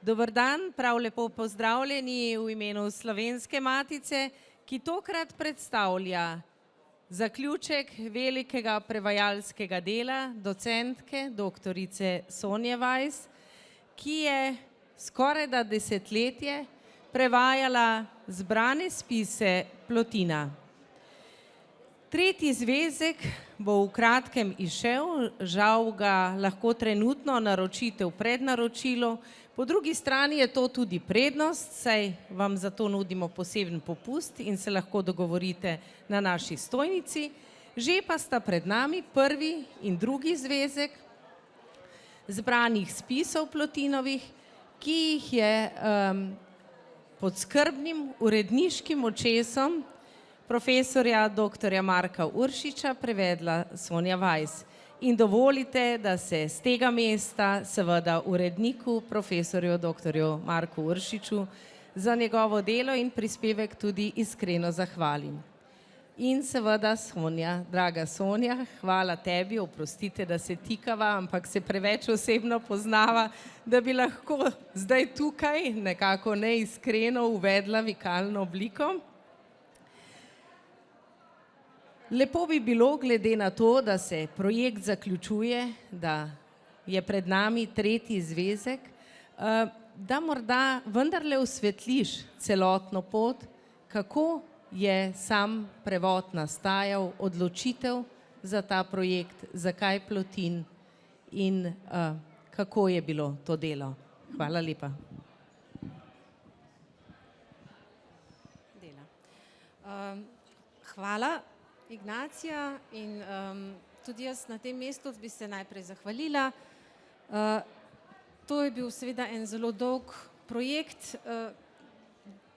Dober dan, prav lepo pozdravljeni v imenu Slovenske matice, ki tokrat predstavlja zaključek velikega prevajalskega dela docentke doktorice Sonje Weiss, ki je skorajda desetletje prevajala zbrane spise Plotina. Tretji zvezek bo v kratkem izšel, žal ga lahko trenutno naročite v prednaročilu, po drugi strani je to tudi prednost, saj vam zato nudimo poseben popust in se lahko dogovorite na naši stojnici. Že pa sta pred nami prvi in drugi zvezek zbranih spisov Plotinovih, ki jih je pod skrbnim uredniškim očesom profesorja dr. Marka Uršiča prevedla Sonja Weiss. In dovolite, da se z tega mesta seveda uredniku, profesorju dr. Marku Uršiču za njegovo delo in prispevek tudi iskreno zahvalim. In seveda Sonja, draga Sonja, hvala tebi, oprostite, da se tikava, ampak se preveč osebno poznava, da bi lahko zdaj tukaj nekako neiskreno uvedla vikalno obliko. Lepo bi bilo, glede na to, da se projekt zaključuje, da je pred nami tretji zvezek, da morda vendarle osvetliš celotno pot, kako je sam prevod nastajal, odločitev za ta projekt, zakaj Plotin in kako je bilo to delo. Hvala lepa. Hvala, Ignacija, in tudi jaz na tem mestu bi se najprej zahvalila. To je bil seveda en zelo dolg projekt,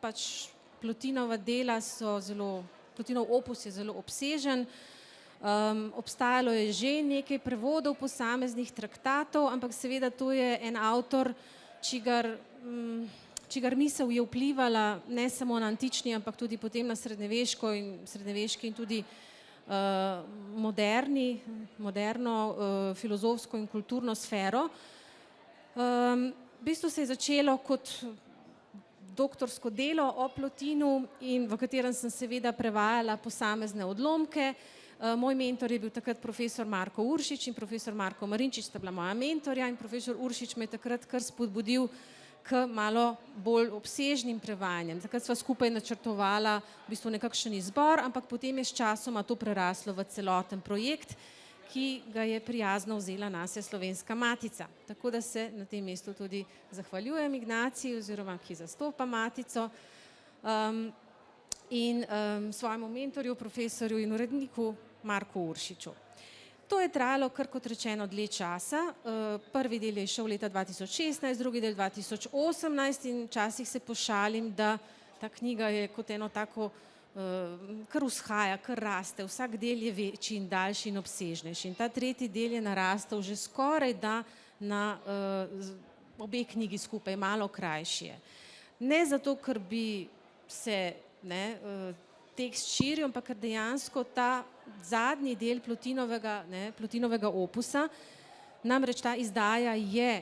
pač Plotinova dela so zelo, Plotinov opus je zelo obsežen, obstajalo je že nekaj prevodov posameznih traktatov, ampak seveda to je en avtor, čigar misel je vplivala ne samo na antični, ampak tudi potem na srednjeveški in tudi moderno filozofsko in kulturno sfero. V bistvu se je začelo kot doktorsko delo o Plotinu, in v katerem sem seveda prevajala posamezne odlomke. Moj mentor je bil takrat profesor Marko Uršič in profesor Marko Marinčič sta bila moja mentorja, in profesor Uršič me je takrat kar spodbudil k malo bolj obsežnim prevajanjem. Takrat sva skupaj načrtovala v bistvu nekakšen izbor, ampak potem je s časoma to preraslo v celoten projekt, ki ga je prijazno vzela nase Slovenska matica. Tako da se na tem mestu tudi zahvaljujem Ignaciji oziroma ki zastopa matico in svojemu mentorju, profesorju in uredniku Marku Uršiču. To je trajalo kar, kot rečeno, dlje časa. Prvi del je šel leta 2016, drugi del 2018 in včasih se pošalim, da ta knjiga je kot eno tako, kar vzhaja, kar raste. Vsak del je večji in daljši in obsežnejši. In ta tretji del je narastel že skoraj da na obe knjigi skupaj, malo krajši je. Ne zato, ker bi se tekst širil, ampak ker dejansko ta zadnji del Plotinovega opusa, namreč ta izdaja je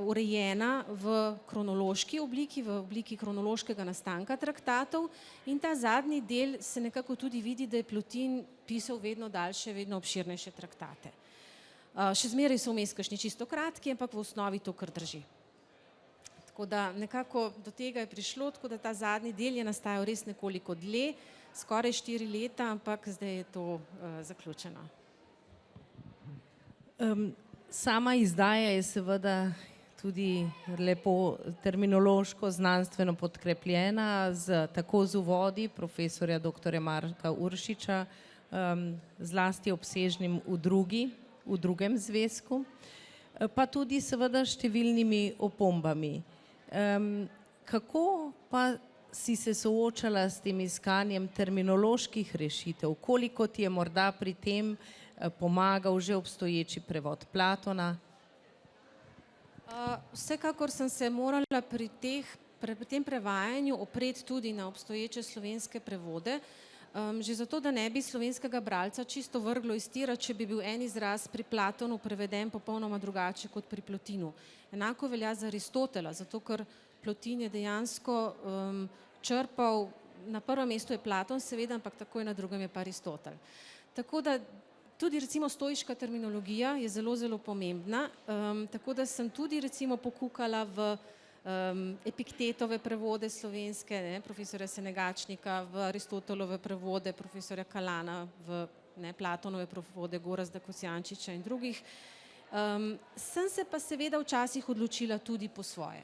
urejena v kronološki obliki, v obliki kronološkega nastanka traktatov, in ta zadnji del se nekako tudi vidi, da je Plotin pisal vedno daljše, vedno obširnejše traktate. Še zmeraj so vmes kakšni čisto kratki, ampak v osnovi to kar drži. Tako da nekako do tega je prišlo, tako da ta zadnji del je nastajal res nekoliko dlje, skoraj 4 leta, ampak zdaj je to zaključeno. Sama izdaja je seveda tudi lepo terminološko, znanstveno podkrepljena, tako z uvodi profesorja dr. Marka Uršiča, zlasti obsežnim v drugem zvezku, pa tudi seveda številnimi opombami. Kako pa si se soočala s tem iskanjem terminoloških rešitev? Koliko ti je morda pri tem pomagal že obstoječi prevod Platona? Vsekakor sem se morala pri tem prevajanju opreti tudi na obstoječe slovenske prevode. Že zato, da ne bi slovenskega bralca čisto vrglo iz tira, če bi bil en izraz pri Platonu preveden popolnoma drugače kot pri Plotinu. Enako velja za Aristotela, zato ker Plotin je dejansko črpal, na prvem mestu je Platon seveda, ampak takoj na drugem je pa Aristotel. Tako da tudi recimo stoiška terminologija je zelo, zelo pomembna, tako da sem tudi recimo pokukala v Epiktetove prevode slovenske, profesorja Senegačnika, v Aristotelove prevode profesorja Kalana, v Platonove prevode Gorazda Kosjančiča in drugih. Sem se pa seveda včasih odločila tudi po svoje.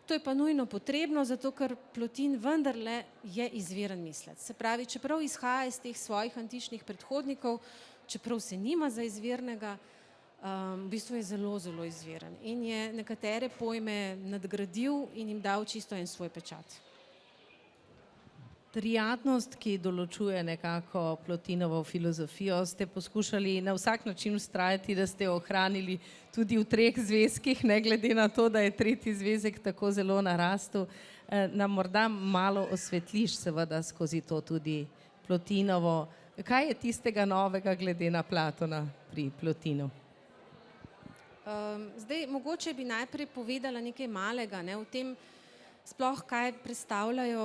To je pa nujno potrebno, zato ker Plotin vendarle je izviren mislec. Se pravi, čeprav izhaja iz teh svojih antičnih predhodnikov, čeprav se nima za izvirnega, v bistvu je zelo, zelo izviren in je nekatere pojme nadgradil in jim dal čisto en svoj pečat. Triadnost, ki določuje nekako Plotinovo filozofijo, ste poskušali na vsak način vztrajati, da ste ohranili tudi v 3 zvezkih, ne glede na to, da je 3. zvezek tako zelo narastel. Nam morda malo osvetliš seveda skozi to tudi Plotinovo. Kaj je tistega novega glede na Platona pri Plotinu? Zdaj, mogoče bi najprej povedala nekaj malega, o tem sploh, kaj predstavljajo,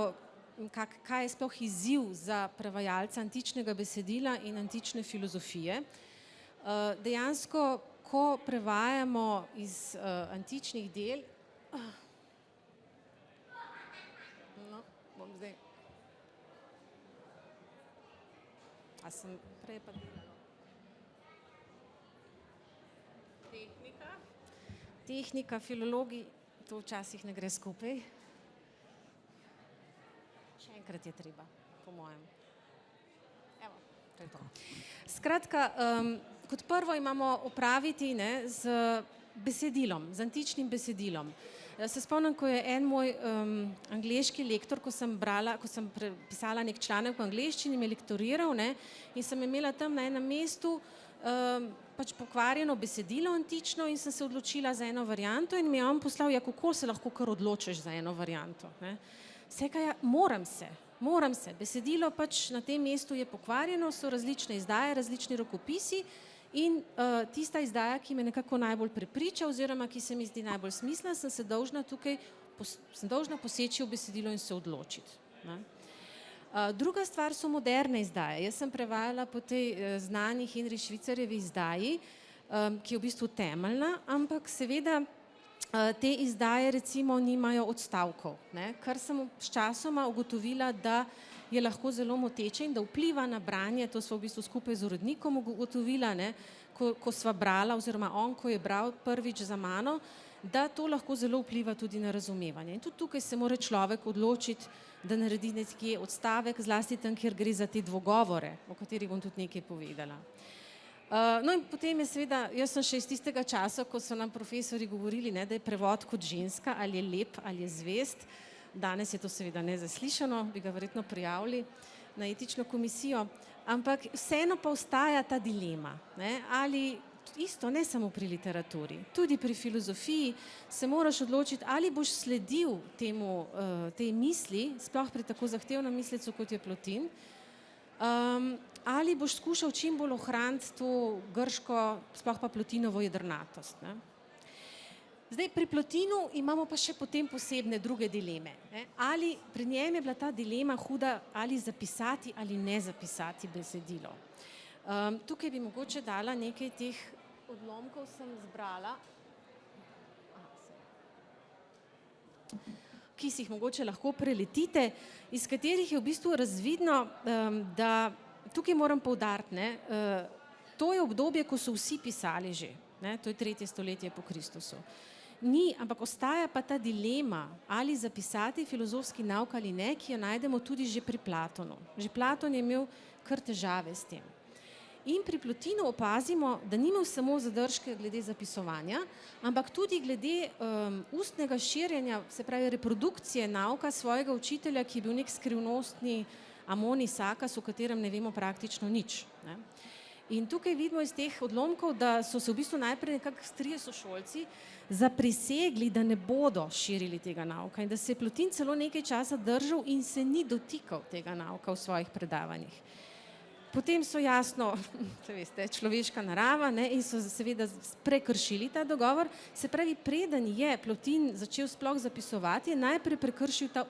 kaj je sploh izziv za prevajalca antičnega besedila in antične filozofije. Dejansko, ko prevajamo iz antičnih del, bom zdaj, a sem prej pa tehnika, filologi, to včasih ne gre skupaj. Še enkrat je treba, po mojem. Evo, to je to. Skratka, kot prvo imamo opraviti z besedilom, z antičnim besedilom. Se spomnim, ko je en moj angleški lektor, ko sem pisala nek članek v angleščini, me lektoriral in sem imela tam na enem mestu pač pokvarjeno besedilo antično in sem se odločila za eno varianto in mi je on poslal, kako se lahko kar odločiš za eno varianto. Vsega moram se. Besedilo pač na tem mestu je pokvarjeno, so različne izdaje, različni rokopisi in tista izdaja, ki me nekako najbolj prepriča oziroma ki se mi zdi najbolj smiselna, sem dolžna poseči v besedilo in se odločiti. Druga stvar so moderne izdaje. Jaz sem prevajala po tej znani Henri Švicarjevi izdaji, ki je v bistvu temeljna, ampak seveda te izdaje recimo nimajo odstavkov, kar sem s časoma ugotovila, da je lahko zelo moteče in da vpliva na branje, to sva v bistvu skupaj z urednikom ugotovila, ko sva brala oziroma on, ko je bral prvič za mano, da to lahko zelo vpliva tudi na razumevanje. In tudi tukaj se mora človek odločiti, da naredi nekje odstavek, zlasti tam, kjer gre za te dvogovore, o katerih bom tudi nekaj povedala. No in potem je seveda, jaz sem še iz tistega časa, ko so nam profesori govorili, da je prevod kot ženska, ali je lep, ali je zvest. Danes je to seveda nezaslišano, bi ga verjetno prijavili na etično komisijo, ampak vseeno pa ostaja ta dilema, ali isto, ne samo pri literaturi, tudi pri filozofiji se moraš odločiti, ali boš sledil tej misli, sploh pri tako zahtevnem mislecu, kot je Plotin, ali boš skušal čim bolj ohraniti to grško, sploh pa Plotinovo jedrnatost. Zdaj, pri Plotinu imamo pa še potem posebne druge dileme. Ali pri njem je bila ta dilema huda, ali zapisati ali ne zapisati besedilo. Tukaj bi mogoče dala nekaj teh odlomkov, sem zbrala, ki si jih mogoče lahko preletite, iz katerih je v bistvu razvidno, da tukaj moram poudariti, to je obdobje, ko so vsi pisali že, to je 3. stoletje po Kristusu. Ni, ampak ostaja pa ta dilema, ali zapisati filozofski nauk ali ne, ki jo najdemo tudi že pri Platonu. Že Platon je imel kar težave s tem. In pri Plotinu opazimo, da ni imel samo zadržke glede zapisovanja, ampak tudi glede ustnega širjenja, se pravi reprodukcije nauka svojega učitelja, ki je bil nek skrivnostni Amoni Sakas, o katerem ne vemo praktično nič. In tukaj vidimo iz teh odlomkov, da so se v bistvu najprej nekako trije sošolci zaprisegli, da ne bodo širili tega nauka in da se je Plotin celo nekaj časa držal in se ni dotikal tega nauka v svojih predavanjih. Potem so jasno, veste, človeška narava, ne, in so seveda prekršili ta dogovor. Se pravi, preden je Plotin začel sploh zapisovati, je najprej prekršil to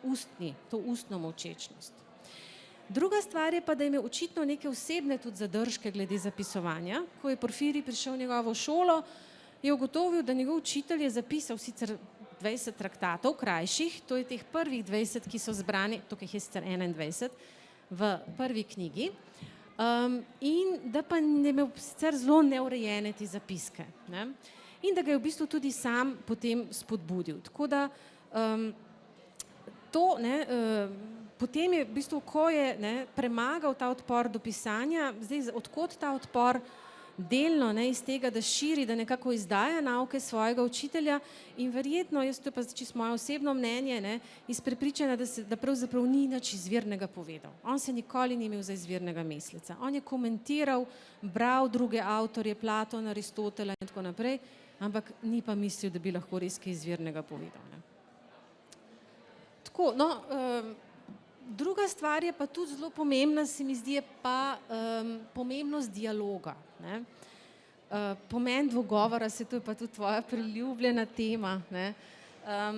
ustno molčečnost. Druga stvar je pa, da je imel očitno neke osebne tudi zadržke glede zapisovanja. Ko je Porfirij prišel v njegovo šolo, je ugotovil, da njegov učitelj je zapisal sicer 20 traktatov krajših, to je teh prvih 20, ki so zbrani, tukaj je sicer 21, v prvi knjigi, in da pa je imel sicer zelo neurejene te zapiske, ne? In da ga je v bistvu tudi sam potem spodbudil. Tako da to, ne, potem je v bistvu, ko je, ne, premagal ta odpor do pisanja, zdaj odkot ta odpor delno, ne, iz tega, da širi, da nekako izdaja nauke svojega učitelja in verjetno, to je pa čisto moje osebno mnenje, ne, iz prepričanja, da pravzaprav ni nič izvirnega povedal. On se nikoli ni imel za izvirnega misleca. On je komentiral, bral druge avtorje, Platon, Aristotela in tako naprej, ampak ni pa mislil, da bi lahko res kaj izvirnega povedal, ne. Tako, no, druga stvar je pa tudi zelo pomembna, se mi zdi, je pa pomembnost dialoga, ne. Pomen dvogovora, to je pa tudi tvoja priljubljena tema, ne.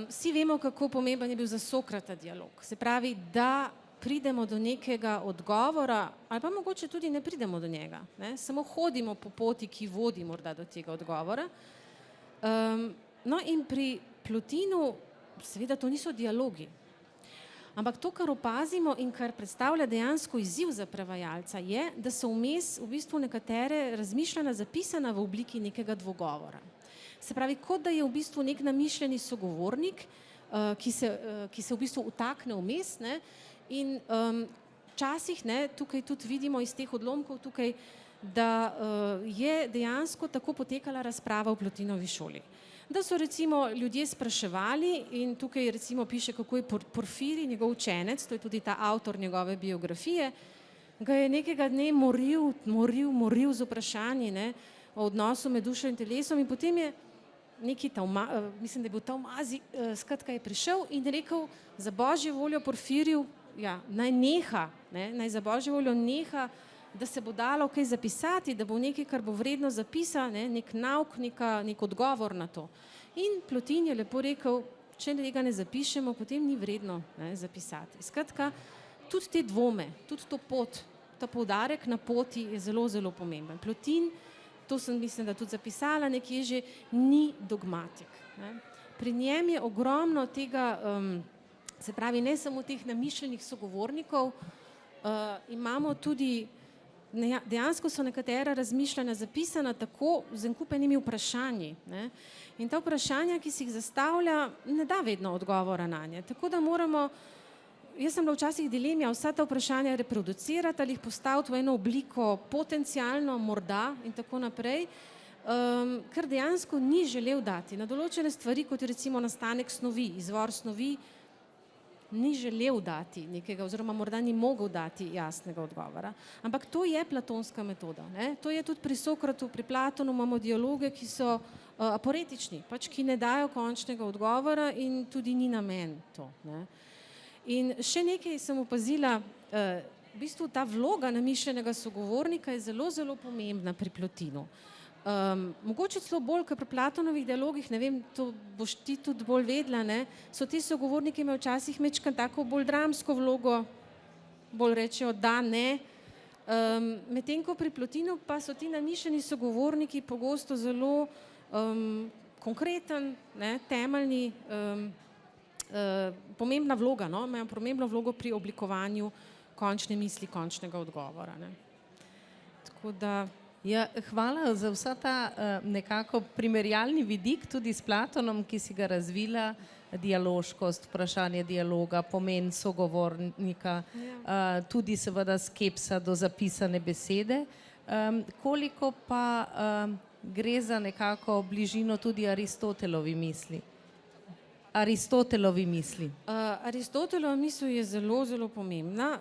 Vsi vemo, kako pomemben je bil za Sokrata dialog. Se pravi, da pridemo do nekega odgovora, ali pa mogoče tudi ne pridemo do njega, ne. Samo hodimo po poti, ki vodi morda do tega odgovora. No, in pri Plotinu seveda to niso dialogi. Ampak to, kar opazimo in kar predstavlja dejansko izziv za prevajalca, je, da so vmes v bistvu nekatere razmišljanja zapisana v obliki nekega dvogovora. Se pravi, kot da je v bistvu nek namišljeni sogovornik, ki se v bistvu vtakne vmes, ne, in včasih, ne, tukaj tudi vidimo iz teh odlomkov tukaj, da je dejansko tako potekala razprava v Plotinovi šoli. Da so recimo ljudje spraševali in tukaj recimo piše, kako je Porfirij, njegov učenec, to je tudi ta avtor njegove biografije, ga je nekega dne moril z vprašanji, ne, o odnosu med dušo in telesom in potem je neki mislim, da je bil Tavmazi, skratka je prišel in rekel, za božjo voljo Porfiriju, ja, naj neha, ne, naj za božjo voljo neha, da se bo dalo kaj zapisati, da bo nekaj, kar bo vredno zapisa, ne, nek nauk, nek odgovor na to. In Plotin je lepo rekel, če tega ne zapišemo, potem ni vredno, ne, zapisati. Skratka, tudi te dvome, tudi to pot, ta poudarek na poti je zelo, zelo pomemben. Plotin, to sem mislim, da tudi zapisala nekje že, ni dogmatik, ne. Pri njem je ogromno tega, se pravi, ne samo teh namišljenih sogovornikov, imamo tudi dejansko so nekatera razmišljanja zapisana tako z enkupenimi vprašanji, ne? In ta vprašanja, ki si jih zastavlja, ne da vedno odgovora na nje. Tako da moramo, jaz sem bila včasih dilema, vsa ta vprašanja reproducirati ali jih postaviti v eno obliko potencialno, morda in tako naprej, ker dejansko ni želel dati na določene stvari, kot je recimo nastanek snovi, izvor snovi, ni želel dati nekega, oziroma morda ni mogel dati jasnega odgovora. Ampak to je platonska metoda, ne? To je tudi pri Sokratu, pri Platonu imamo dialoge, ki so aporetični, pač ki ne dajo končnega odgovora in tudi ni namen to, ne? In še nekaj sem opazila, v bistvu ta vloga namišljenega sogovornika je zelo, zelo pomembna pri Plotinu. Mogoče celo bolj, kot pri Platonovih dialogih, ne vem, to boš ti tudi bolj vedela, ne, so ti sogovorniki imeli včasih majčkeno tako bolj dramsko vlogo, bolj rečejo da, ne, medtem ko pri Plotinu pa so ti namišljeni sogovorniki pogosto zelo konkreten, ne, temeljni, pomembna vloga, no, imajo pomembno vlogo pri oblikovanju končne misli, končnega odgovora, ne. Tako da ja, hvala za vsa ta nekako primerjalni vidik tudi s Platonom, ki si ga razvila, dialoškost, vprašanje dialoga, pomen sogovornika, tudi seveda skepsa do zapisane besede. Koliko pa gre za nekako bližino tudi Aristotelovi misli? Aristotelova misel je zelo, zelo pomembna.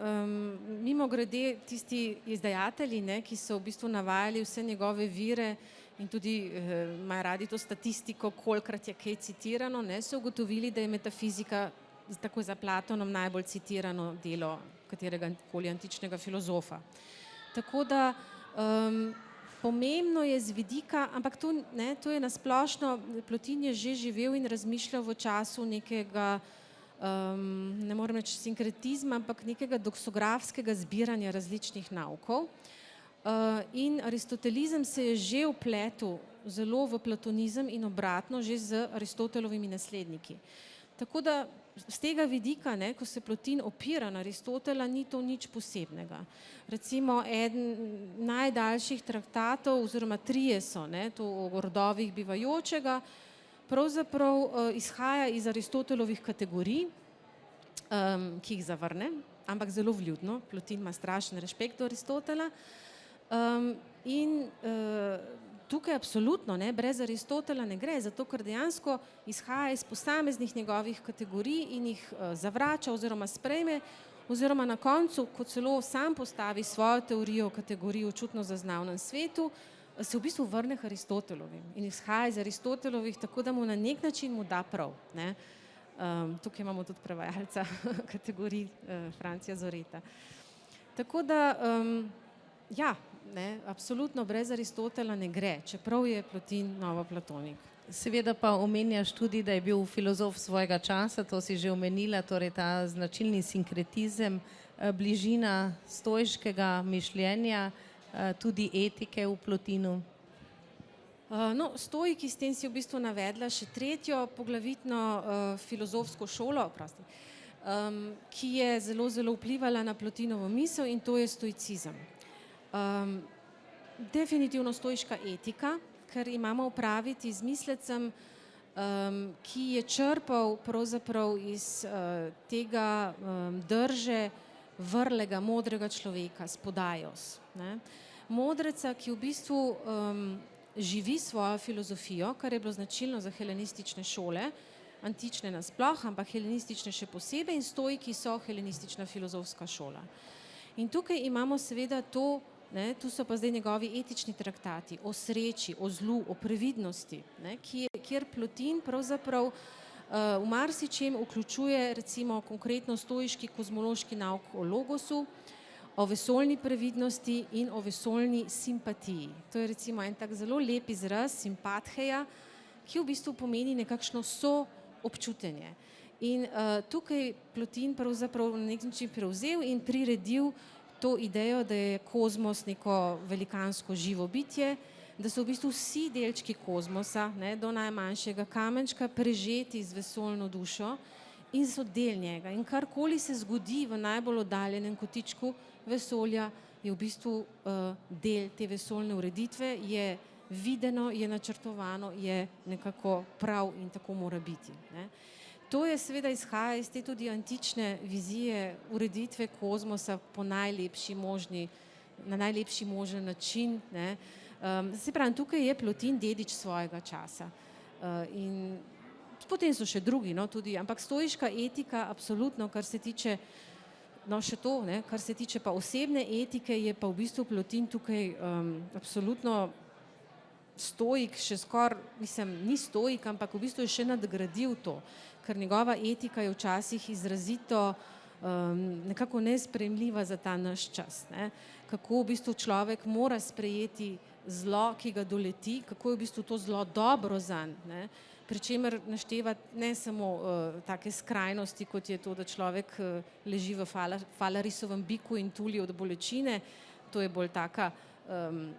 Mimogrede, tisti izdajatelji, ne, ki so v bistvu navajali vse njegove vire in tudi imajo radi to statistiko, kolikrat je kaj citirano, ne, so ugotovili, da je metafizika tako za Platonom najbolj citirano delo katerega koli antičnega filozofa. Tako da pomembno je z vidika, ampak to je nasplošno, Plotin je že živel in razmišljal v času nekega, ne morem reči sinkretizma, ampak nekega doksografskega zbiranja različnih naukov. In aristotelizem se je že vpletel zelo v platonizem in obratno že z Aristotelovimi nasledniki. Tako da z tega vidika, ne, ko se Plotin opira na Aristotela, ni to nič posebnega. Recimo eden najdaljših traktatov, oziroma trije so, ne, to o rodovih bivajočega, pravzaprav izhaja iz Aristotelovih kategorij, ki jih zavrne, ampak zelo vljudno. Plotin ima strašen rešpekt do Aristotela. In tukaj absolutno, ne, brez Aristotela ne gre, zato ker dejansko izhaja iz posameznih njegovih kategorij in jih zavrača oziroma sprejme, oziroma na koncu, ko celo sam postavi svojo teorijo kategorij očutno zaznavnem svetu, se v bistvu vrne k Aristotelovim in izhaja iz Aristotelovih, tako da mu na nek način mu da prav, ne. Tukaj imamo tudi prevajalca kategorij Francija Zoreta. Tako da, ja, ne, absolutno brez Aristotela ne gre, čeprav je Plotin novoplatonik. Seveda pa omenjaš tudi, da je bil filozof svojega časa, to si že omenila, torej ta značilni sinkretizem, bližina stoiškega mišljenja, tudi etike v Plotinu. No, stoiki, s tem si v bistvu navedla še tretjo poglavitno filozofsko šolo, ki je zelo, zelo vplivala na Plotinovo misel, in to je stoicizem. Definitivno stoiška etika, ker imamo opraviti z mislecem, ki je črpal pravzaprav iz tega drže vrlega, modrega človeka, spodajos, ne. Modreca, ki v bistvu živi svojo filozofijo, kar je bilo značilno za helenistične šole, antične nasploh, ampak helenistične še posebej, in stoiki so helenistična filozofska šola. In tukaj imamo seveda to, ne, tu so pa zdaj njegovi etični traktati o sreči, o zlu, o previdnosti, ne, kjer Plotin pravzaprav v marsičem vključuje recimo konkretno stoiški kozmološki nauk o logosu, o vesoljni previdnosti in o vesoljni simpatiji. To je recimo en tak zelo lep izraz, simpatheja, ki v bistvu pomeni nekakšno soobčutenje. In tukaj Plotin pravzaprav na nek način prevzel in priredil to idejo, da je kozmos neko velikansko živo bitje, da so v bistvu vsi delčki kozmosa, ne, do najmanjšega kamenčka, prežeti z vesoljno dušo in so del njega. In karkoli se zgodi v najbolj oddaljenem kotičku vesolja, je v bistvu del te vesoljne ureditve, je videno, je načrtovano, je nekako prav in tako mora biti, ne. To je seveda izhaja iz te tudi antične vizije ureditve kozmosa po najlepši možni, na najlepši možen način, ne. Se pravi, tukaj je Plotin dedič svojega časa. In potem so še drugi, no, tudi, ampak stoiška etika absolutno, kar se tiče, no, še to, ne, kar se tiče pa osebne etike, je pa v bistvu Plotin tukaj absolutno stoik, še skoraj, mislim, ni stoik, ampak v bistvu je še nadgradil to, ker njegova etika je včasih izrazito nekako nesprejemljiva za ta naš čas, ne. Kako v bistvu človek mora sprejeti zlo, ki ga doleti, kako je v bistvu to zlo dobro zanj, ne. Pri čemer našteva ne samo take skrajnosti, kot je to, da človek leži v Falarisovem biku in tuli od bolečine, to je bolj taka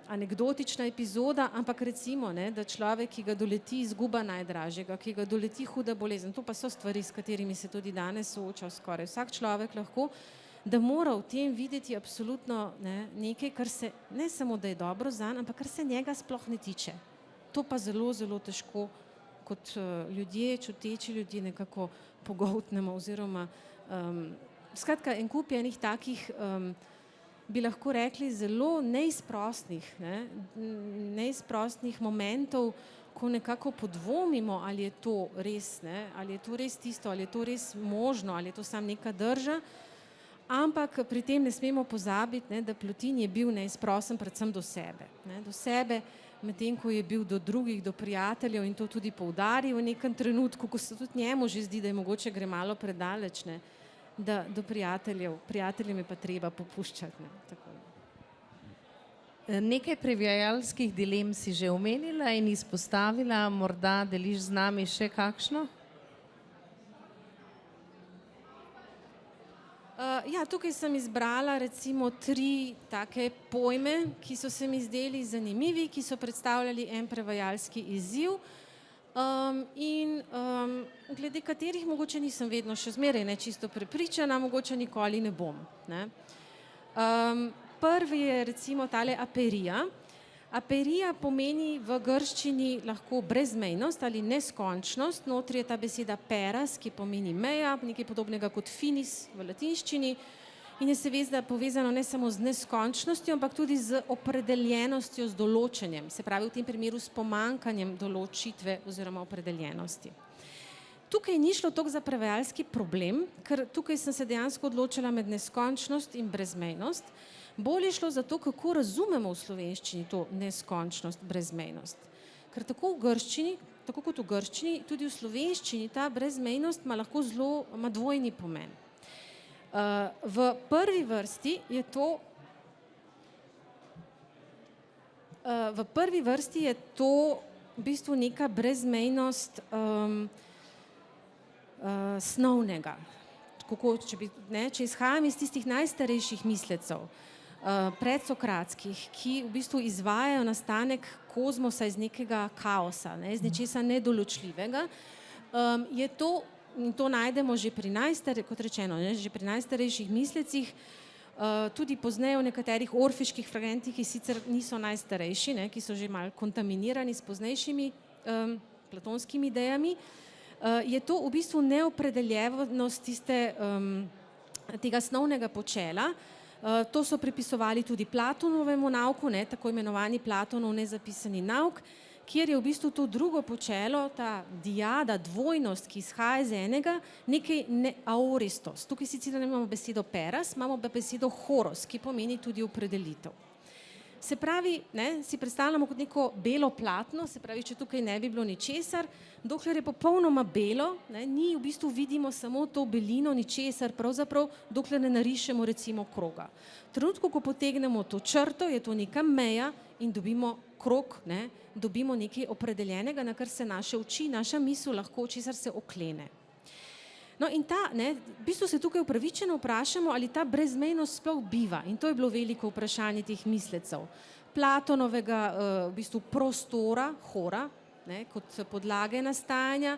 anekdotična epizoda, ampak recimo, ne, da človek, ki ga doleti izguba najdražjega, ki ga doleti huda bolezen, to pa so stvari, s katerimi se tudi danes sooča skoraj vsak človek lahko, da mora v tem videti absolutno, ne, nekaj, kar se ne samo, da je dobro zanj, ampak kar se njega sploh ne tiče. To pa zelo, zelo težko kot ljudje, čuteči ljudje nekako pogoltnemo oziroma skratka, en kup enih takih bi lahko rekli zelo neizprostnih, ne, neizprostnih momentov ko nekako podvomimo, ali je to res, ne, ali je to res tisto, ali je to res možno, ali je to samo neka drža, ampak pri tem ne smemo pozabiti, ne, da Plotin je bil neizprosen predvsem do sebe. Ne, do sebe, medtem ko je bil do drugih, do prijateljev in to tudi poudaril v nekem trenutku, ko se tudi njemu že zdi, da je mogoče gre malo predaleč, ne, da do prijateljem je pa treba popuščati. Ne, tako. Nekaj prevajalskih dilem si že omenila in izpostavila, morda deliš z nami še kakšno? Ja, tukaj sem izbrala recimo 3 take pojme, ki so se mi zdeli zanimivi, ki so predstavljali en prevajalski izziv glede katerih mogoče nisem vedno še zmeraj ne čisto prepričana, mogoče nikoli ne bom. Ne. Prvi je recimo tale aperija. Aperija pomeni v grščini lahko brezmejnost ali neskončnost, notri je ta beseda peras, ki pomeni meja, nekaj podobnega kot finis v latinščini in je seveda povezano ne samo z neskončnostjo, ampak tudi z opredeljenostjo, z določenjem, se pravi v tem primeru s pomanjkanjem določitve oziroma opredeljenosti. Tukaj ni šlo toliko za prevajalski problem, ker tukaj sem se dejansko odločila med neskončnost in brezmejnost. Bolj je šlo za to, kako razumemo v slovenščini to neskončnost, brezmejnost. Ker tako kot v grščini, tudi v slovenščini ta brezmejnost ima lahko ima dvojni pomen. V prvi vrsti je to v bistvu neka brezmejnost snovnega. Če izhajam iz tistih najstarejših mislecev, predsokratskih, ki v bistvu izvajajo nastanek kozmosa iz nekega kaosa, iz nečesa nedoločljivega, je to, in to najdemo že pri že pri najstarejših mislecih, tudi pozneje v nekaterih orfiških fragmentih, ki sicer niso najstarejši, ki so že malo kontaminirani s poznejšimi platonskimi idejami, je to v bistvu neopredeljenost tega snovnega počela. To so pripisovali tudi Platonovemu nauku, tako imenovani Platonov nezapisani nauk, kjer je v bistvu to drugo počelo, ta diada, dvojnost, ki izhaja iz enega, nekaj aoristos. Tukaj sicer imamo besedo peras, imamo pa besedo horos, ki pomeni tudi opredelitev. Se pravi, si predstavljamo kot neko belo platno, se pravi, če tukaj ne bi bilo ničesar, dokler je popolnoma belo, ni v bistvu vidimo samo to belino, ničesar, pravzaprav, dokler ne narišemo recimo kroga. V trenutku, ko potegnemo to črto, je to neka meja in dobimo krog, dobimo nekaj opredeljenega, na kar se naše oči, naša misel lahko, česar se oklene. No in v bistvu se tukaj upravičeno vprašamo, ali ta brezmejnost sploh biva, in to je bilo veliko vprašanje teh mislecev. Platonovega v bistvu prostora, hora, kot podlage nastajanja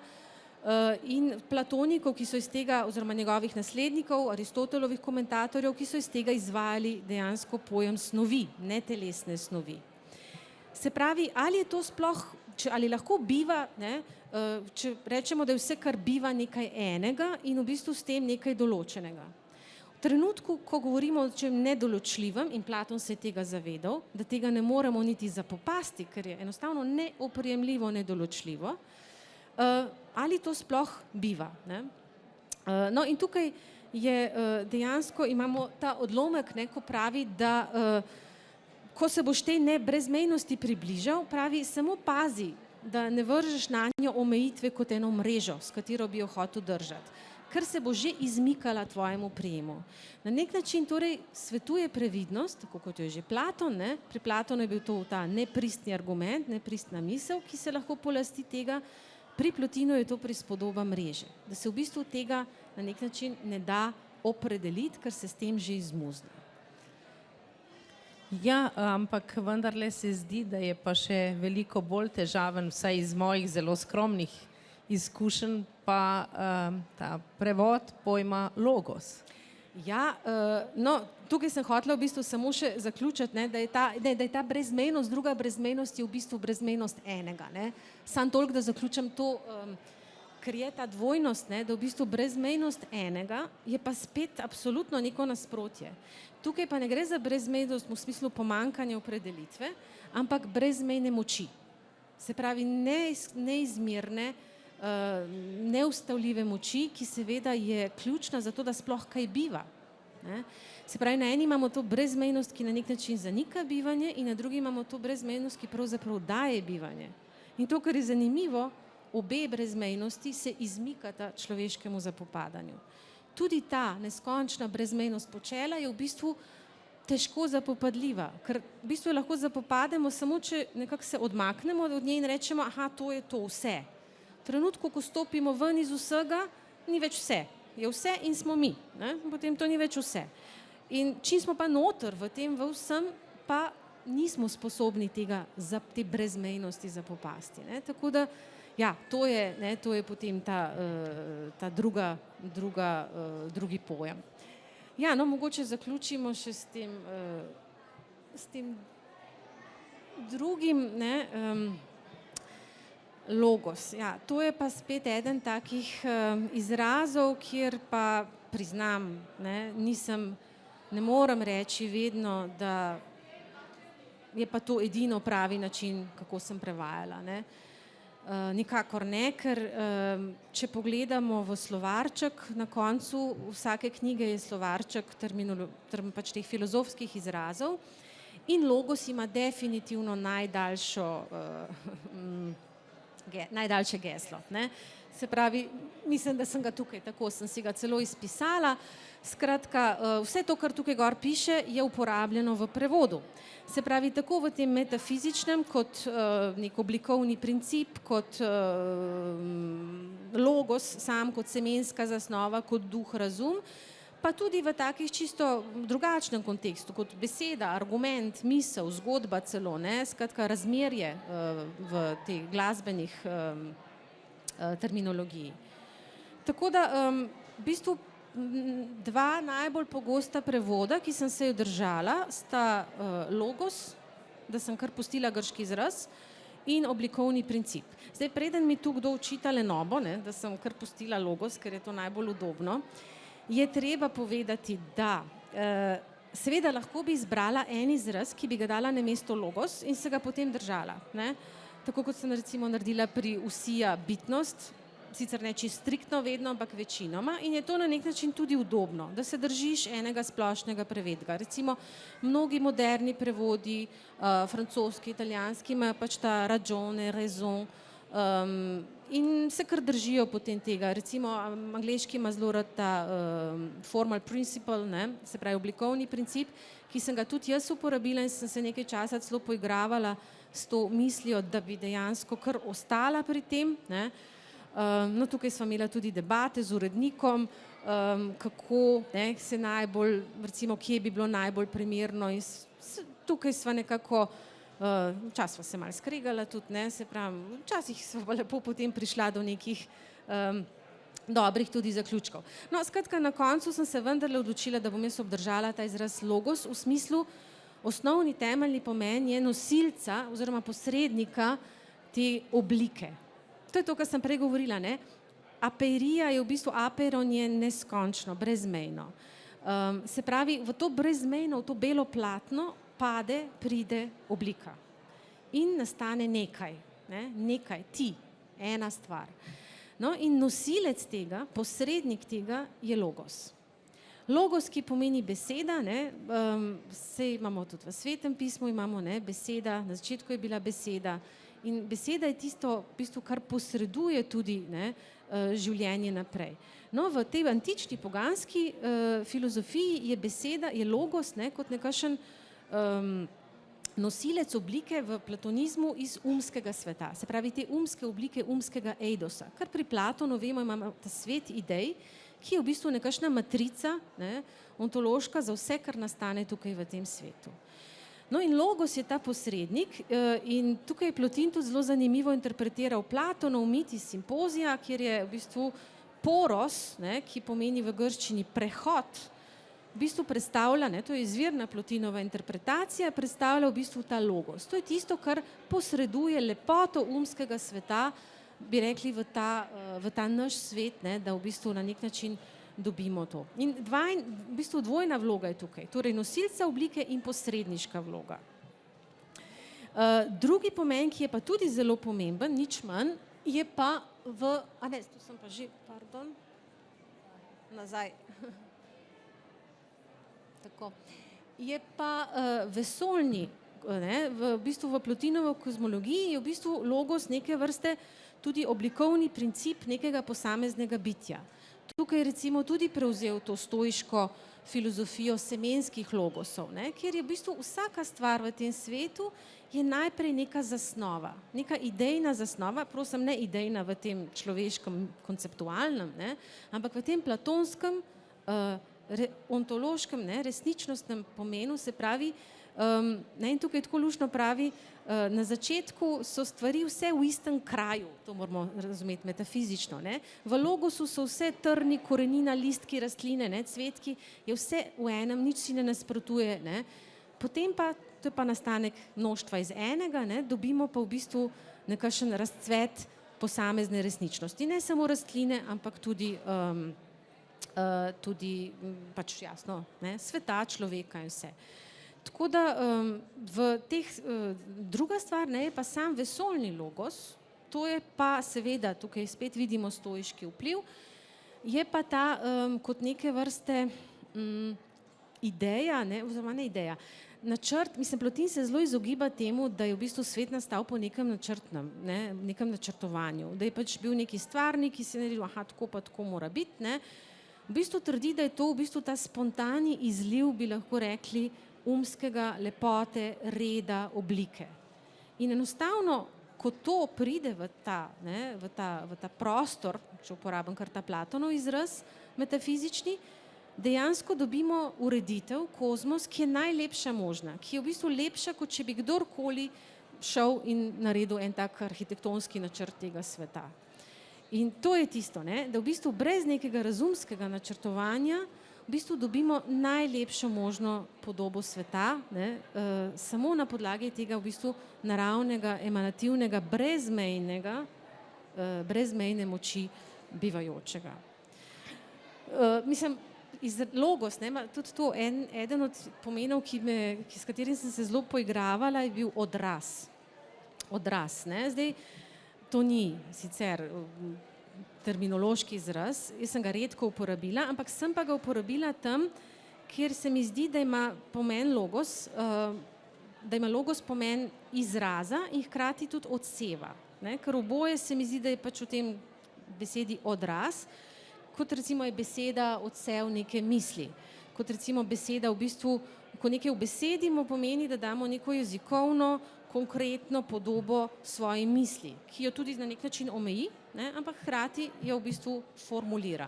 in platonikov, ki so iz tega, oziroma njegovih naslednikov, Aristotelovih komentatorjev, ki so iz tega izvajali dejansko pojem snovi, netelesne snovi. Se pravi, ali je to sploh, ali lahko biva, če rečemo, da je vse, kar biva, nekaj enega in v bistvu s tem nekaj določenega. V trenutku, ko govorimo o čem nedoločljivem, in Platon se je tega zavedal, da tega ne moremo niti zapopasti, ker je enostavno neoprijemljivo nedoločljivo, ali to sploh biva. No in tukaj je dejansko, imamo ta odlomek, ko pravi, da ko se boš tej brezmejnosti približal, pravi, samo pazi, da ne vržeš nanjo omejitve kot eno mrežo, s katero bi jo hotel držati, ker se bo že izmikala tvojemu prijemu. Na nek način torej svetuje previdnost, tako kot jo je že Platon, pri Platonu je bil to ta nepristni argument, nepristna misel, ki se lahko polasti tega, pri Plotinu je to prispodoba mreže, da se v bistvu tega na nek način ne da opredeliti, ker se s tem že izmuzne. Ja, ampak vendarle se zdi, da je pa še veliko bolj težaven, vsaj iz mojih zelo skromnih izkušenj, pa ta prevod pojma logos. Ja, no, tukaj sem hotela v bistvu samo še zaključiti, da je ta brezmejnost, druga brezmejnost je v bistvu brezmejnost enega. Samo toliko, da zaključim to, ker je ta dvojnost, da v bistvu brezmejnost enega je pa spet absolutno neko nasprotje. Tukaj pa ne gre za brezmejnost v smislu pomanjkanja opredelitve, ampak brezmejne moči. Se pravi neizmerne, neustavljive moči, ki seveda je ključna za to, da sploh kaj biva. Ne? Se pravi, na eni imamo to brezmejnost, ki na nek način zanika bivanje, in na drugi imamo to brezmejnost, ki pravzaprav daje bivanje. In to, kar je zanimivo, obe brezmejnosti se izmikata človeškemu zapopadanju. Tudi ta neskončna brezmejnost počela je v bistvu težko zapopadljiva, ker v bistvu lahko zapopademo samo, če nekako se odmaknemo od nje in rečemo, aha, to je to vse. V trenutku, ko stopimo ven iz vsega, ni več vse. Je vse in smo mi. Ne? Potem to ni več vse. In čim smo pa noter v tem, v vsem, pa nismo sposobni te brezmejnosti zapopasti. Ne? Tako da, ja, to je potem ta drugi pojem. Ja, no, mogoče zaključimo še s tem drugim, logos. Ja, to je pa spet eden takih izrazov, kjer pa priznam, ne morem reči vedno, da je pa to edino pravi način, kako sem prevajala. Nikakor ne, ker če pogledamo v slovarček, na koncu vsake knjige je slovarček pač teh filozofskih izrazov in logos ima definitivno najdaljše geslo. Ne? Se pravi, mislim, da sem ga tukaj, tako sem si ga celo izpisala. Skratka, vse to, kar tukaj gor piše, je uporabljeno v prevodu. Se pravi, tako v tem metafizičnem, kot nek oblikovni princip, kot logos sam, kot semenska zasnova, kot duh, razum, pa tudi v takih čisto drugačnem kontekstu, kot beseda, argument, misel, zgodba celo, skratka razmerje v teh glasbenih terminologiji. Tako da v bistvu dva najbolj pogosta prevoda, ki sem se jo držala, sta logos, da sem kar pustila grški izraz, in oblikovni princip. Zdaj, preden mi tu kdo očita lenobo, da sem kar pustila logos, ker je to najbolj udobno, je treba povedati, da seveda lahko bi izbrala en izraz, ki bi ga dala namesto logos in se ga potem držala. Tako kot sem recimo naredila pri Usija bitnost, sicer ne čisto striktno vedno, ampak večinoma, in je to na nek način tudi udobno, da se držiš enega splošnega prevedka. Recimo mnogi moderni prevodi, francoski, italijanski, imajo pač ta ragione, raison, in se kar držijo potem tega. Recimo angleški ima zelo rad ta formal principle, se pravi oblikovni princip, ki sem ga tudi jaz uporabila in sem se nekaj časa celo poigravala s to mislijo, da bi dejansko kar ostala pri tem. No, tukaj sva imela tudi debate z urednikom, kako se najbolj, recimo, kje bi bilo najbolj primerno, in tukaj sva nekako, včasih sva se malo skregala tudi, se pravi, včasih sva pa lepo potem prišla do nekih dobrih tudi zaključkov. No, skratka, na koncu sem se vendarle odločila, da bom jaz obdržala ta izraz logos, v smislu, osnovni temeljni pomen je nosilca oziroma posrednika te oblike. To je to, kar sem prej govorila, apeirija je v bistvu, apeiron je neskončno, brezmejno. Se pravi, v to brezmejno, v to belo platno pride oblika in nastane nekaj, ti, ena stvar. No, in nosilec tega, posrednik tega je logos. Logos, ki pomeni beseda, saj imamo tudi v Svetem pismu, imamo beseda, na začetku je bila beseda, in beseda je tisto, v bistvu, kar posreduje tudi življenje naprej. No, v tej antični poganski filozofiji je beseda, je logos kot nekakšen nosilec oblike v platonizmu iz umskega sveta. Se pravi, te umske oblike umskega eidosa. Kar pri Platonu vemo, imamo ta svet idej, ki je v bistvu nekakšna matrica, ontološka za vse, kar nastane tukaj v tem svetu. No, in logos je ta posrednik in tukaj je Plotin tudi zelo zanimivo interpretiral Platonov mit iz Simpozija, kjer je v bistvu poros, ki pomeni v grščini prehod, v bistvu predstavlja, to je izvirna Plotinova interpretacija, predstavlja v bistvu ta logos. To je tisto, kar posreduje lepoto umskega sveta, bi rekli, v ta naš svet, da v bistvu na nek način dobimo to. In v bistvu dvojna vloga je tukaj, torej nosilca oblike in posredniška vloga. Drugi pomen, ki je pa tudi zelo pomemben, nič manj, je pa tu sem pa že, pardon, nazaj. Tako. Je pa vesoljni, v bistvu v Plotinovi kozmologiji je v bistvu logos neke vrste tudi oblikovni princip nekega posameznega bitja. Tukaj je recimo tudi prevzel to stoiško filozofijo semenskih logosov, kjer je v bistvu vsaka stvar v tem svetu je najprej neka zasnova, neka idejna zasnova, prosim, ne idejna v tem človeškem konceptualnem, ampak v tem platonskem, ontološkem, resničnostnem pomenu, se pravi, in tukaj tako luštno pravi, na začetku so stvari vse v istem kraju, to moramo razumeti metafizično. V logosu so vse trni, korenina, listki, rastline, cvetki, je vse v enem, nič si ne nasprotuje. Potem pa, to je pa nastanek mnoštva iz enega, dobimo pa v bistvu nekakšen razcvet posamezne resničnosti. Ne samo rastline, ampak tudi pač jasno, sveta, človeka in vse. Tako da v teh, druga stvar je pa sam vesoljni logos, to je pa seveda, tukaj spet vidimo stoiški vpliv, je pa ta kot neke vrste ideja, oziroma ne ideja, načrt, mislim, Plotin se zelo izogiba temu, da je v bistvu svet nastal po nekem načrtnem, nekem načrtovanju, da je pač bil neki stvarnik, ki se je naredil, tako pa tako mora biti, v bistvu trdi, da je to v bistvu ta spontani izliv, bi lahko rekli, umskega, lepote, reda, oblike. In enostavno, ko to pride v ta prostor, če uporabim kar ta Platonov izraz, metafizični, dejansko dobimo ureditev, kozmos, ki je najlepša možna, ki je v bistvu lepša, kot če bi kdorkoli šel in naredil en tak arhitektonski načrt tega sveta. In to je tisto, da v bistvu brez nekega razumskega načrtovanja v bistvu dobimo najlepšo možno podobo sveta, samo na podlagi tega v bistvu naravnega, emanativnega, brezmejne moči bivajočega. Mislim, logos, tudi to, eden od pomenov, s katerim sem se zelo poigravala, je bil odraz. Odraz, zdaj, to ni sicer terminološki izraz, jaz sem ga redko uporabila, ampak sem pa ga uporabila tam, kjer se mi zdi, da ima pomen logos, da ima logos pomen izraza in hkrati tudi odseva. Ker oboje se mi zdi, da je pač v tem besedi odraz, kot recimo je beseda odsev neke misli, kot recimo beseda v bistvu, ko nekaj ubesedimo, pomeni, da damo neko jezikovno, konkretno podobo svoji misli, ki jo tudi na nek način omeji, ampak hkrati jo v bistvu formulira.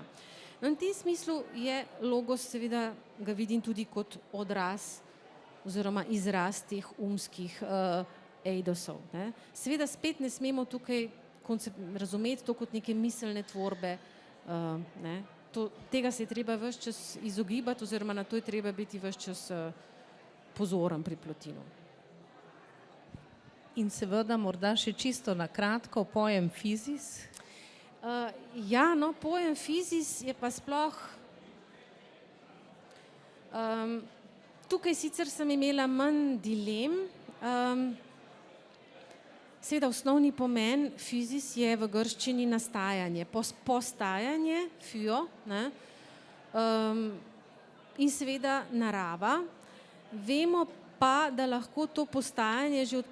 No, in v tem smislu je logos, seveda ga vidim tudi kot odraz oziroma izraz teh umskih eidosov. Seveda spet ne smemo tukaj razumeti to kot neke miselne tvorbe, tega se je treba ves čas izogibati oziroma na to je treba biti ves čas pozoren pri Plotinu. In seveda morda še čisto na kratko pojem fizis. Ja, no, pojem fizis je pa sploh, tukaj sicer sem imela manj dilem, seveda osnovni pomen fizis je v grščini nastajanje, postajanje, phio, in seveda narava. Vemo pa, da lahko to postajanje že od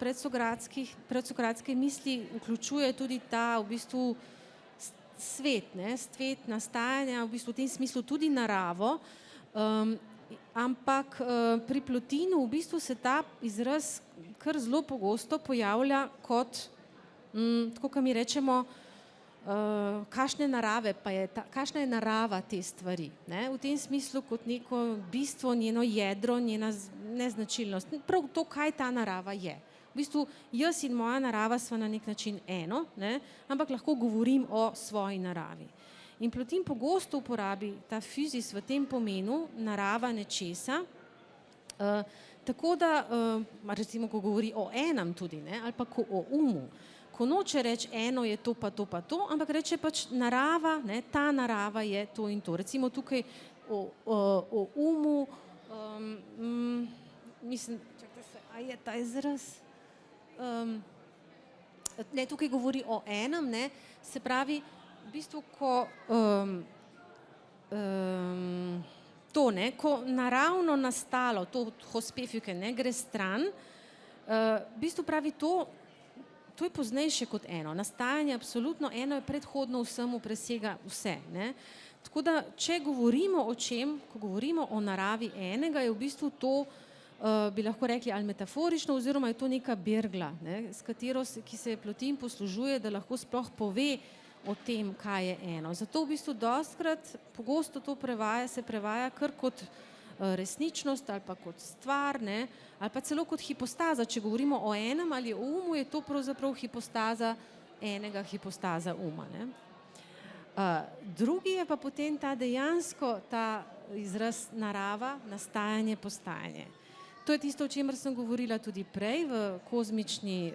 predsokratske misli vključuje tudi ta v bistvu svet, svet nastajanja, v bistvu v tem smislu tudi naravo, ampak pri Plotinu v bistvu se ta izraz kar zelo pogosto pojavlja kot, tako kot mi rečemo, kakšne narave pa je, kakšna je narava te stvari, v tem smislu kot neko bistvo, njeno jedro, njena neznačilnost, prav to, kaj ta narava je. V bistvu jaz in moja narava sva na nek način eno, ampak lahko govorim o svoji naravi. In Plotin pogosto uporabi ta fizis v tem pomenu, narava nečesa, tako da, recimo, ko govori o enem tudi, ali pa ko o umu, ko noče reči eno je to pa to pa to, ampak reče pač narava, ta narava je to in to. Recimo tukaj o umu, mislim, čakajte se, a je ta izraz? ne, tukaj govori o enem, ne, se pravi, v bistvu, ko to, ne, ko naravno nastalo, to hospefike, ne, gre stran, v bistvu pravi to je poznejše kot eno. Nastajanje absolutno, eno je predhodno vsemu, presega vse, ne. Tako da, če govorimo o čem, ko govorimo o naravi enega, je v bistvu to, bi lahko rekli, ali metaforično, oziroma je to neka bergla, ne, s katero ki se Plotin poslužuje, da lahko sploh pove o tem, kaj je eno. Zato v bistvu dostikrat, pogosto to se prevaja kar kot resničnost ali pa kot stvar, ne, ali pa celo kot hipostaza. Če govorimo o enem ali o umu, je to pravzaprav hipostaza enega, hipostaza uma, ne. Drugi je pa potem dejansko ta izraz narava, nastajanje, postajanje. To je tisto, o čemer sem govorila tudi prej v kozmični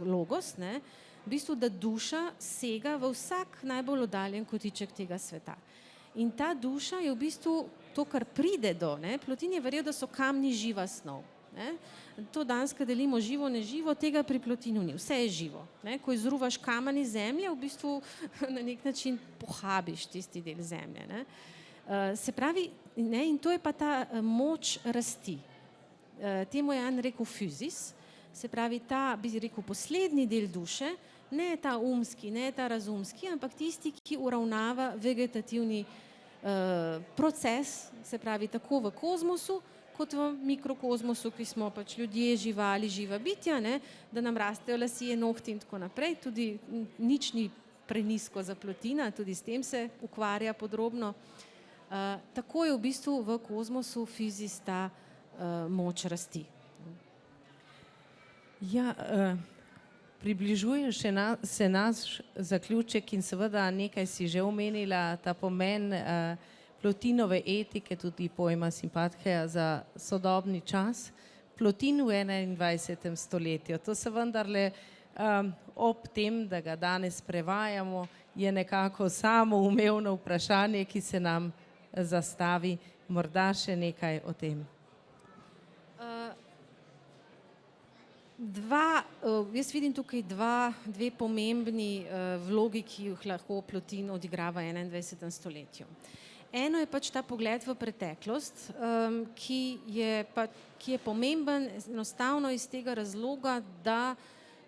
logos, ne, v bistvu, da duša sega v vsak najbolj oddaljen kotiček tega sveta. In ta duša je v bistvu to, kar pride do, ne, Plotin je verjel, da so kamni živa snov, ne. To danes, ko delimo živo, neživo, tega pri Plotinu ni, vse je živo, ne. Ko izruvaš kamen iz zemlje, v bistvu na nek način pohabiš tisti del zemlje, ne. Se pravi, ne, in to je pa ta moč rasti. Temu je en rekel fizis, se pravi ta, bi rekel, poslednji del duše, ne ta umski, ne ta razumski, ampak tisti, ki uravnava vegetativni proces, se pravi tako v kozmosu, kot v mikrokozmosu, ki smo pač ljudje, živali, živa bitja, ne, da nam rastejo lasje, nohti in tako naprej, tudi nič ni prenizko za Plotina, tudi s tem se ukvarja podrobno. Tako je v bistvu v kozmosu fizis ta moč rasti. Ja, približuje se naš zaključek in seveda nekaj si že omenila, ta pomen Plotinove etike, tudi pojma simpatheja za sodobni čas. Plotin v 21. stoletju, to se vendarle ob tem, da ga danes prevajamo, je nekako samoumevno vprašanje, ki se nam zastavi. Morda še nekaj o tem. Jaz vidim tukaj dve pomembni vlogi, ki jih lahko Plotin odigrava v 21. stoletju. Eno je pač ta pogled v preteklost, ki je pomemben enostavno iz tega razloga, da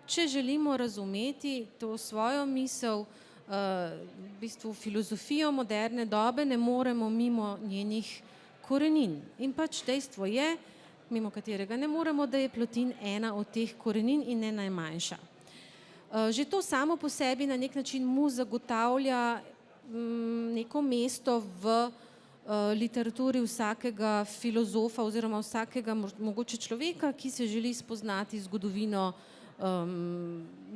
če želimo razumeti to svojo misel, v bistvu filozofijo moderne dobe, ne moremo mimo njenih korenin. In pač dejstvo je, mimo katerega ne moremo, da je Plotin ena od teh korenin in ne najmanjša. Že to samo po sebi na nek način mu zagotavlja neko mesto v literaturi vsakega filozofa oziroma vsakega mogoče človeka, ki se želi spoznati zgodovino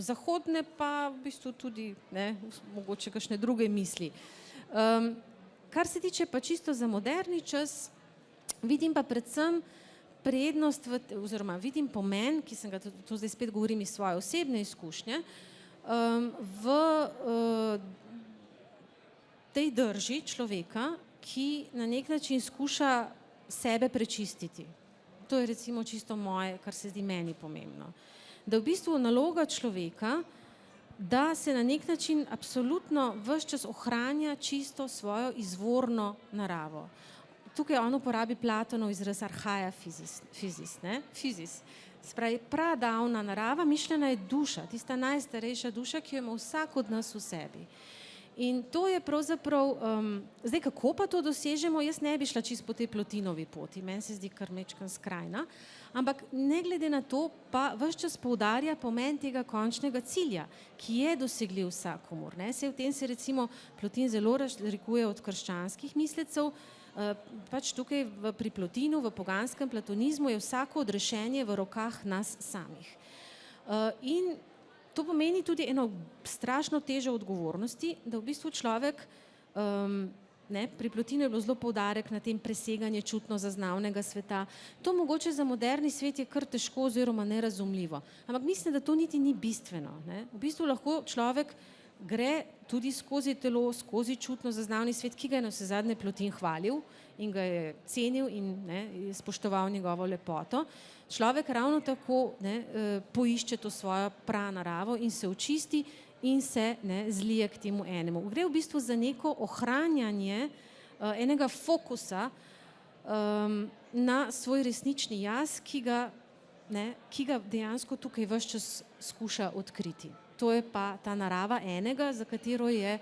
zahodne, pa v bistvu tudi, ne, mogoče kakšne druge misli. Kar se tiče pa čisto za moderni čas, vidim pa predvsem prednost, oziroma vidim pomen, ki sem ga, to zdaj spet govorim iz svoje osebne izkušnje, v tej drži človeka, ki na nek način skuša sebe prečistiti. To je recimo čisto moje, kar se zdi meni pomembno. Da v bistvu naloga človeka, da se na nek način absolutno ves čas ohranja čisto svojo izvorno naravo. Tukaj on uporabi Platonov izraz arhaja fizis, ne, fizis. Se pravi, pradavna narava, mišljena je duša, tista najstarejša duša, ki jo ima vsak od nas v sebi. In to je pravzaprav, zdaj kako pa to dosežemo, jaz ne bi šla čisto po tej Plotinovi poti, meni se zdi kar majčkeno skrajna, ampak ne glede na to pa ves čas poudarja pomen tega končnega cilja, ki je dosegljiv vsakomur, ne. Saj v tem se recimo Plotin zelo razlikuje od krščanskih mislecev, pač tukaj pri Plotinu, v poganskem platonizmu je vsako odrešenje v rokah nas samih. In to pomeni tudi eno strašno težo odgovornosti, da v bistvu človek, ne, pri Plotinu je bilo zelo poudarek na tem preseganje čutno zaznavnega sveta. To mogoče za moderni svet je kar težko oziroma nerazumljivo, ampak mislim, da to niti ni bistveno, ne. V bistvu lahko človek gre tudi skozi telo, skozi čutno zaznavni svet, ki ga je navsezadnje Plotin hvalil in ga je cenil in je spoštoval njegovo lepoto. Človek ravno tako poišče to svojo pranaravo in se očisti in se zlije k temu enemu. Gre v bistvu za neko ohranjanje enega fokusa na svoj resnični jaz, ki ga dejansko tukaj ves čas skuša odkriti. To je pa ta narava enega, za katero je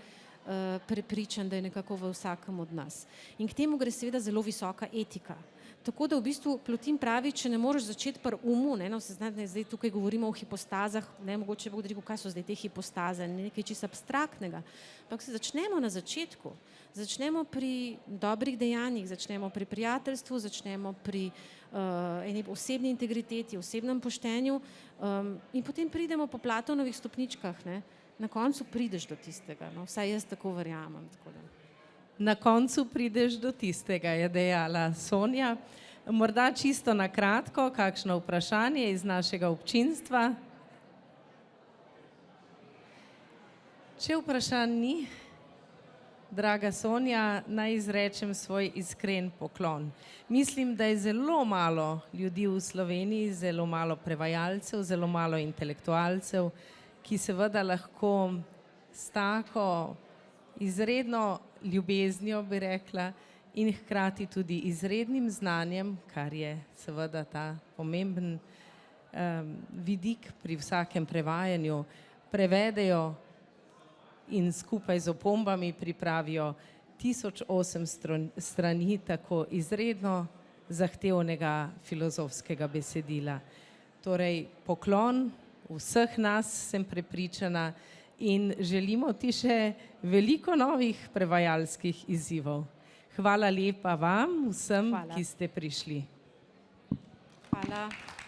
prepričan, da je nekako v vsakem od nas. In k temu gre seveda zelo visoka etika. Tako da v bistvu Plotin pravi, če ne moreš začeti pri umu, zdaj tukaj govorimo o hipostazah, mogoče bo rekel, kaj so zdaj te hipostaze, nekaj čisto abstraktnega, ampak se začnemo na začetku, začnemo pri dobrih dejanjih, začnemo pri prijateljstvu, začnemo pri eni osebni integriteti, osebnem poštenju in potem pridemo po Platonovih stopničkah, na koncu prideš do tistega, vsaj jaz tako verjamem. Na koncu prideš do tistega, je dejala Sonja. Morda čisto na kratko, kakšno vprašanje iz našega občinstva? Če vprašanj ni, draga Sonja, naj izrečem svoj iskren poklon. Mislim, da je zelo malo ljudi v Sloveniji, zelo malo prevajalcev, zelo malo intelektualcev, ki seveda lahko s tako izredno ljubeznijo, bi rekla, in hkrati tudi izrednim znanjem, kar je seveda ta pomemben vidik pri vsakem prevajanju, prevedejo in skupaj z opombami pripravijo 1008 strani tako izredno zahtevnega filozofskega besedila. Torej, poklon vseh nas, sem prepričana, in želimo ti še veliko novih prevajalskih izzivov. Hvala lepa vam vsem, ki ste prišli. Hvala.